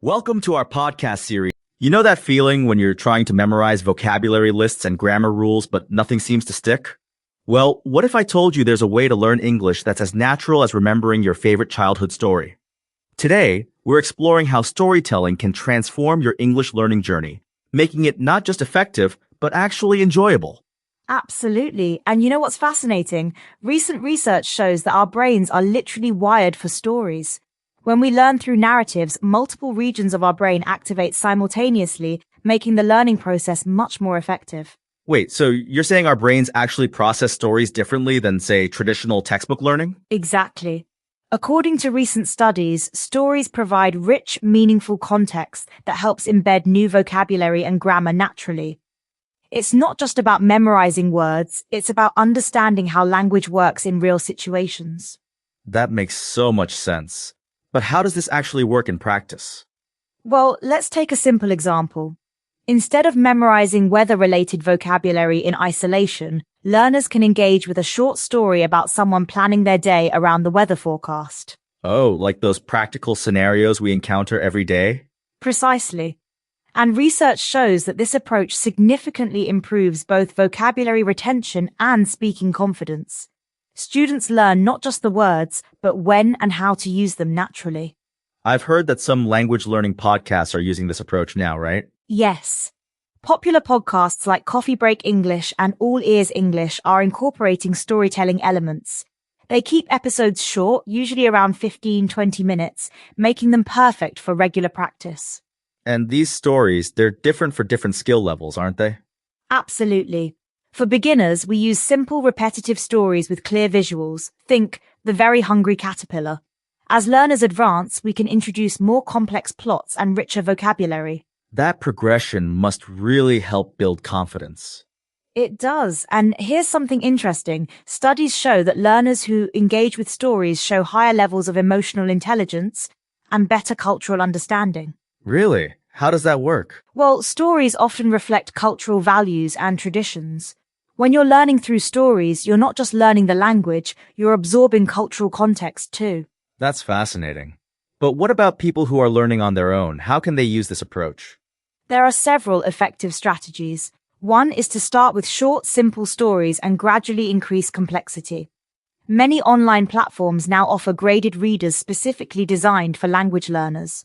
Welcome to our podcast series. You know that feeling when you're trying to memorize vocabulary lists and grammar rules, but nothing seems to stick? Well, what if I told you there's a way to learn English that's as natural as remembering your favorite childhood story? Today, we're exploring how storytelling can transform your English learning journey, making it not just effective, but actually enjoyable. Absolutely. And you know what's fascinating? Recent research shows that our brains are literally wired for stories. When we learn through narratives, multiple regions of our brain activate simultaneously, making the learning process much more effective. Wait, so you're saying our brains actually process stories differently than, say, traditional textbook learning? Exactly. According to recent studies, stories provide rich, meaningful context that helps embed new vocabulary and grammar naturally. It's not just about memorizing words, it's about understanding how language works in real situations. That makes so much sense. But how does this actually work in practice? Well, let's take a simple example. Instead of memorizing weather-related vocabulary in isolation, learners can engage with a short story about someone planning their day around the weather forecast. Oh, like those practical scenarios we encounter every day? Precisely. And research shows that this approach significantly improves both vocabulary retention and speaking confidence. Students learn not just the words, but when and how to use them naturally. I've heard that some language learning podcasts are using this approach now, right? Yes. Popular podcasts like Coffee Break English and All Ears English are incorporating storytelling elements. They keep episodes short, usually around 15-20 minutes, making them perfect for regular practice. And these stories, they're different for different skill levels, aren't they? Absolutely. For beginners, we use simple, repetitive stories with clear visuals. Think The Very Hungry Caterpillar. As learners advance, we can introduce more complex plots and richer vocabulary. That progression must really help build confidence. It does. And here's something interesting. Studies show that learners who engage with stories show higher levels of emotional intelligence and better cultural understanding. Really? How does that work? Well, stories often reflect cultural values and traditions. When you're learning through stories, you're not just learning the language, you're absorbing cultural context too. That's fascinating. But what about people who are learning on their own? How can they use this approach? There are several effective strategies. One is to start with short, simple stories and gradually increase complexity. Many online platforms now offer graded readers specifically designed for language learners.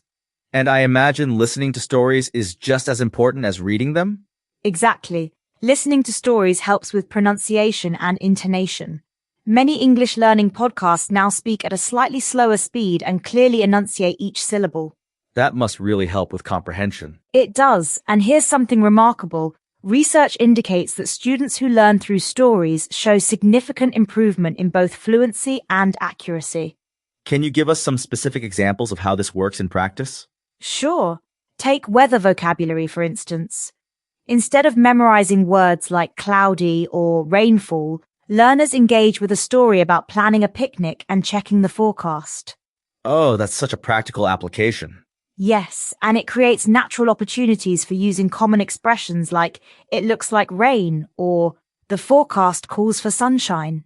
And I imagine listening to stories is just as important as reading them? Exactly. Listening to stories helps with pronunciation and intonation. Many English learning podcasts now speak at a slightly slower speed and clearly enunciate each syllable. That must really help with comprehension. It does, and here's something remarkable. Research indicates that students who learn through stories show significant improvement in both fluency and accuracy. Can you give us some specific examples of how this works in practice? Sure. Take weather vocabulary, for instance. Instead of memorizing words like cloudy or rainfall, learners engage with a story about planning a picnic and checking the forecast. Oh, that's such a practical application. Yes, and it creates natural opportunities for using common expressions like, it looks like rain, or the forecast calls for sunshine.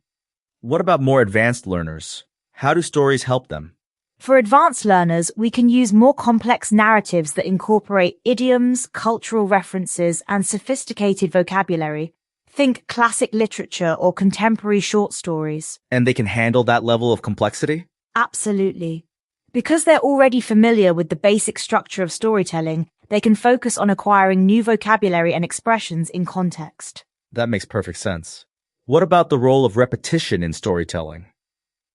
What about more advanced learners? How do stories help them? For advanced learners, we can use more complex narratives that incorporate idioms, cultural references, and sophisticated vocabulary. Think classic literature or contemporary short stories. And they can handle that level of complexity? Absolutely. Because they're already familiar with the basic structure of storytelling, they can focus on acquiring new vocabulary and expressions in context. That makes perfect sense. What about the role of repetition in storytelling?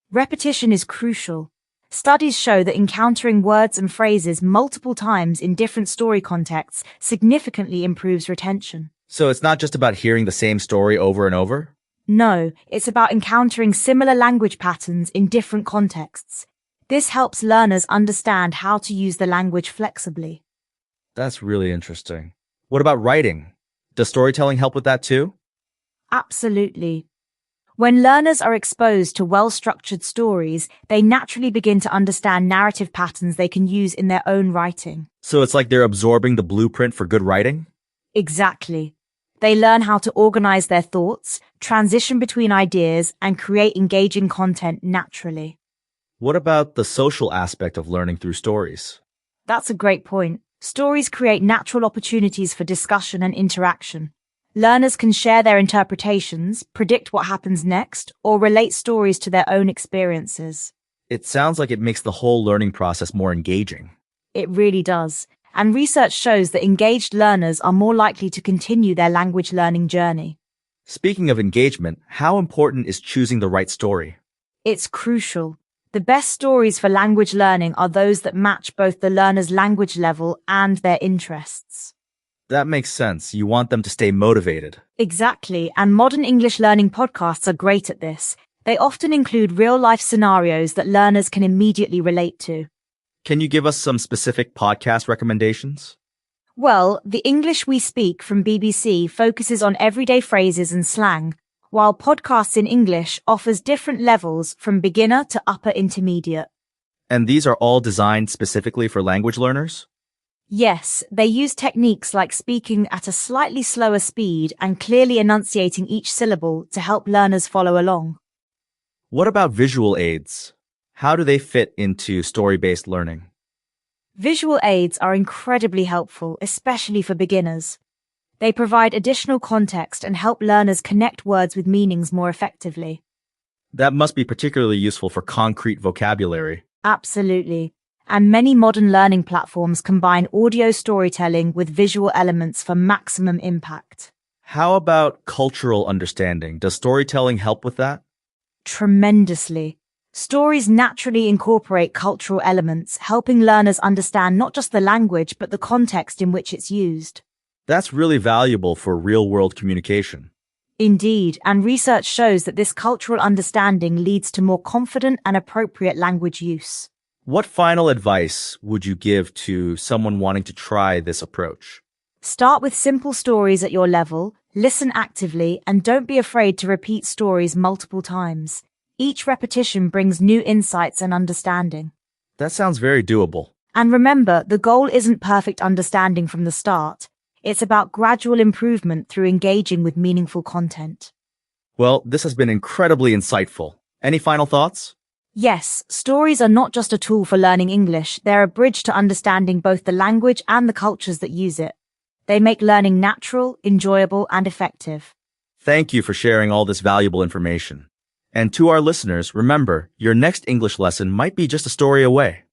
Repetition is crucial. Studies show that encountering words and phrases multiple times in different story contexts significantly improves retention. So it's not just about hearing the same story over and over? No, it's about encountering similar language patterns in different contexts. This helps learners understand how to use the language flexibly. That's really interesting. What about writing? Does storytelling help with that too? Absolutely. When learners are exposed to well-structured stories, they naturally begin to understand narrative patterns they can use in their own writing. So it's like they're absorbing the blueprint for good writing? Exactly. They learn how to organize their thoughts, transition between ideas, and create engaging content naturally. What about the social aspect of learning through stories? That's a great point. Stories create natural opportunities for discussion and interaction. Learners can share their interpretations, predict what happens next, or relate stories to their own experiences. It sounds like it makes the whole learning process more engaging. It really does. And research shows that engaged learners are more likely to continue their language learning journey. Speaking of engagement, how important is choosing the right story? It's crucial. The best stories for language learning are those that match both the learner's language level and their interests. That makes sense. You want them to stay motivated. Exactly, and modern English learning podcasts are great at this. They often include real-life scenarios that learners can immediately relate to. Can you give us some specific podcast recommendations? Well, The English We Speak from BBC focuses on everyday phrases and slang, while Podcasts in English offers different levels from beginner to upper intermediate. And these are all designed specifically for language learners? Yes, they use techniques like speaking at a slightly slower speed and clearly enunciating each syllable to help learners follow along. What about visual aids? How do they fit into story-based learning? Visual aids are incredibly helpful, especially for beginners. They provide additional context and help learners connect words with meanings more effectively. That must be particularly useful for concrete vocabulary. Absolutely. And many modern learning platforms combine audio storytelling with visual elements for maximum impact. How about cultural understanding? Does storytelling help with that? Tremendously. Stories naturally incorporate cultural elements, helping learners understand not just the language, but the context in which it's used. That's really valuable for real-world communication. Indeed, and research shows that this cultural understanding leads to more confident and appropriate language use. What final advice would you give to someone wanting to try this approach? Start with simple stories at your level, listen actively, and don't be afraid to repeat stories multiple times. Each repetition brings new insights and understanding. That sounds very doable. And remember, the goal isn't perfect understanding from the start. It's about gradual improvement through engaging with meaningful content. Well, this has been incredibly insightful. Any final thoughts? Yes, stories are not just a tool for learning English, they're a bridge to understanding both the language and the cultures that use it. They make learning natural, enjoyable, and effective. Thank you for sharing all this valuable information. And to our listeners, remember, your next English lesson might be just a story away.